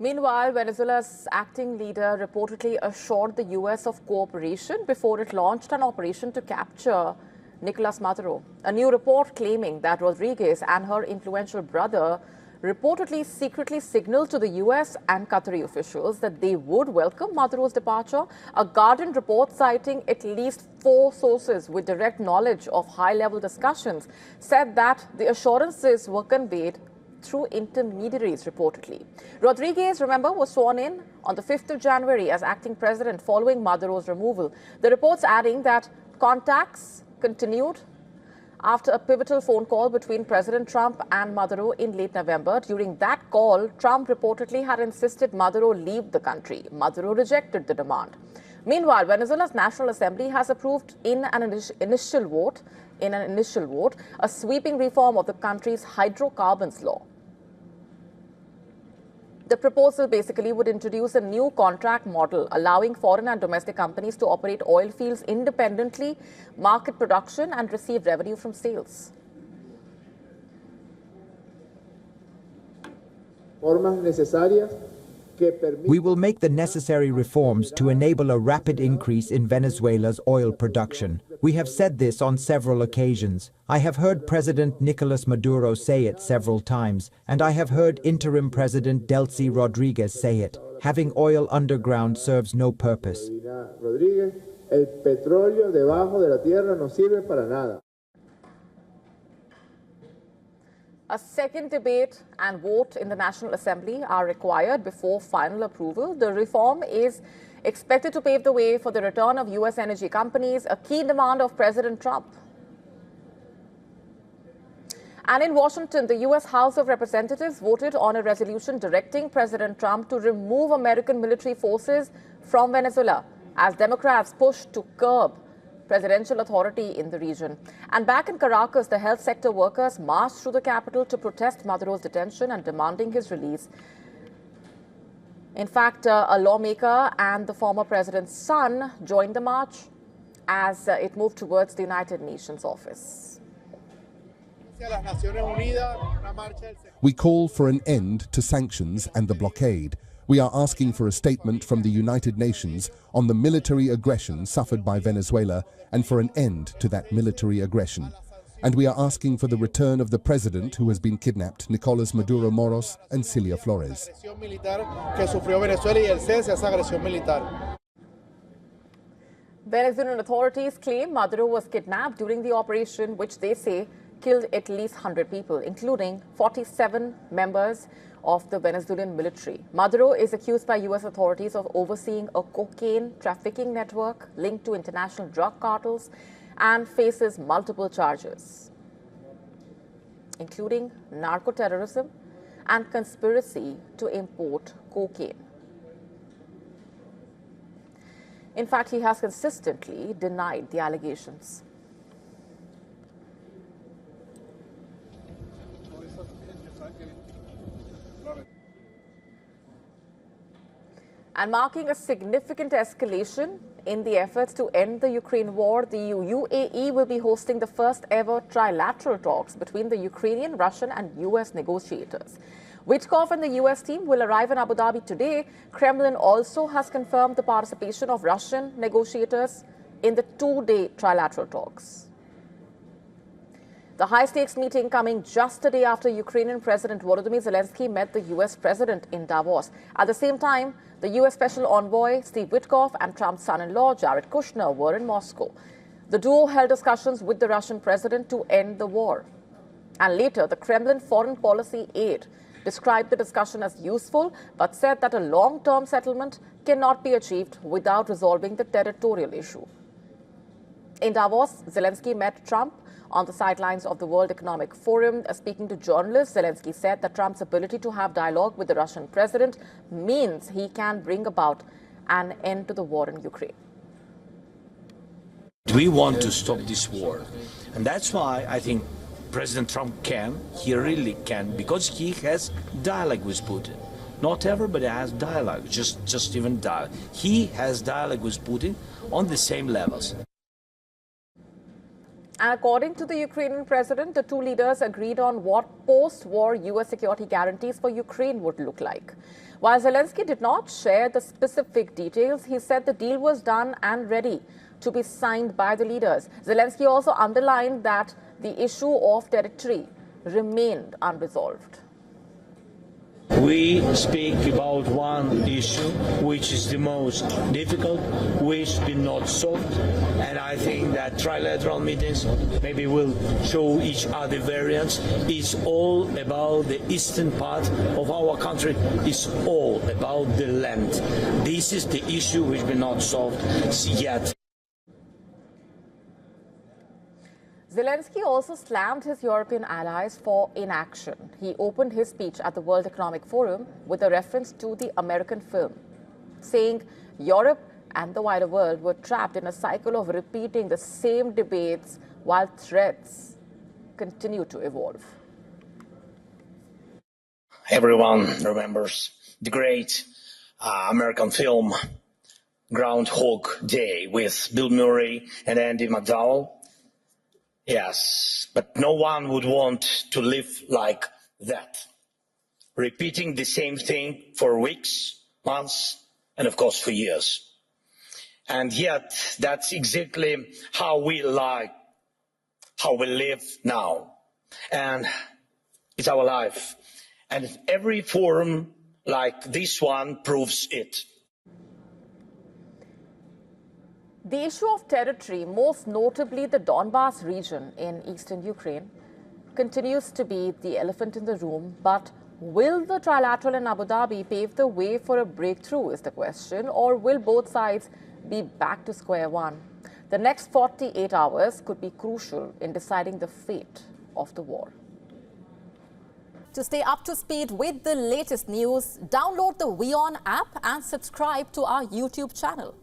Meanwhile, Venezuela's acting leader reportedly assured the U.S. of cooperation before it launched an operation to capture Nicolas Maduro. A new report claiming that Rodriguez and her influential brother reportedly secretly signaled to the U.S. and Qatari officials that they would welcome Maduro's departure. A Guardian report citing at least 4 sources with direct knowledge of high-level discussions said that the assurances were conveyed through intermediaries, reportedly. Rodriguez, remember, was sworn in on the 5th of January as acting president following Maduro's removal. The reports adding that contacts continued after a pivotal phone call between President Trump and Maduro in late November. During that call, Trump reportedly had insisted Maduro leave the country. Maduro rejected the demand. Meanwhile, Venezuela's National Assembly has approved in an initial vote a sweeping reform of the country's hydrocarbons law. The proposal basically would introduce a new contract model allowing foreign and domestic companies to operate oil fields independently, market production and receive revenue from sales. We will make the necessary reforms to enable a rapid increase in Venezuela's oil production. We have said this on several occasions. I have heard President Nicolas Maduro say it several times, and I have heard interim President Zelensky Rodriguez say it. Having oil underground serves no purpose. A second debate and vote in the National Assembly are required before final approval. The reform is expected to pave the way for the return of U.S. energy companies, a key demand of President Trump. And in Washington, the U.S. House of Representatives voted on a resolution directing President Trump to remove American military forces from Venezuela as Democrats push to curb presidential authority in the region. And back in Caracas, the health sector workers marched through the capital to protest Maduro's detention and demanding his release. In fact, a lawmaker and the former president's son joined the march as it moved towards the United Nations office. We call for an end to sanctions and the blockade. We are asking for a statement from the United Nations on the military aggression suffered by Venezuela and for an end to that military aggression. And we are asking for the return of the president who has been kidnapped, Nicolas Maduro Moros and Cilia Flores. Venezuelan authorities claim Maduro was kidnapped during the operation, which they say killed at least 100 people, including 47 members of the Venezuelan military. Maduro is accused by U.S. authorities of overseeing a cocaine trafficking network linked to international drug cartels and faces multiple charges, including narco-terrorism and conspiracy to import cocaine. In fact, he has consistently denied the allegations. And marking a significant escalation in the efforts to end the Ukraine war, the UAE will be hosting the first ever trilateral talks between the Ukrainian, Russian and U.S. negotiators. Witkoff and the U.S. team will arrive in Abu Dhabi today. Kremlin also has confirmed the participation of Russian negotiators in the 2-day trilateral talks. The high-stakes meeting coming just a day after Ukrainian President Volodymyr Zelensky met the U.S. President in Davos. At the same time, the U.S. Special Envoy Steve Witkoff and Trump's son-in-law Jared Kushner were in Moscow. The duo held discussions with the Russian president to end the war. And later, the Kremlin foreign policy aide described the discussion as useful, but said that a long-term settlement cannot be achieved without resolving the territorial issue. In Davos, Zelensky met Trump on the sidelines of the World Economic Forum. Speaking to journalists, Zelensky said that Trump's ability to have dialogue with the Russian president means he can bring about an end to the war in Ukraine. We want to stop this war. And that's why I think President Trump he really can, because he has dialogue with Putin. Not everybody has dialogue, just even dialogue. He has dialogue with Putin on the same levels. And according to the Ukrainian president, the two leaders agreed on what post-war U.S. security guarantees for Ukraine would look like. While Zelensky did not share the specific details, he said the deal was done and ready to be signed by the leaders. Zelensky also underlined that the issue of territory remained unresolved. We speak about one issue, which is the most difficult, which has been not solved, and I think that trilateral meetings maybe will show each other variants. It's all about the eastern part of our country. It's all about the land. This is the issue which has been not solved yet. Zelensky also slammed his European allies for inaction. He opened his speech at the World Economic Forum with a reference to the American film, saying Europe and the wider world were trapped in a cycle of repeating the same debates while threats continue to evolve. Everyone remembers the great American film Groundhog Day with Bill Murray and Andy McDowell. Yes, but no one would want to live like that, repeating the same thing for weeks, months, and of course for years. And yet, that's exactly how we live now. And it's our life. And every forum like this one proves it. The issue of territory, most notably the Donbas region in eastern Ukraine, continues to be the elephant in the room. But will the trilateral in Abu Dhabi pave the way for a breakthrough is the question, or will both sides be back to square one? The next 48 hours could be crucial in deciding the fate of the war. To stay up to speed with the latest news, download the WION app and subscribe to our YouTube channel.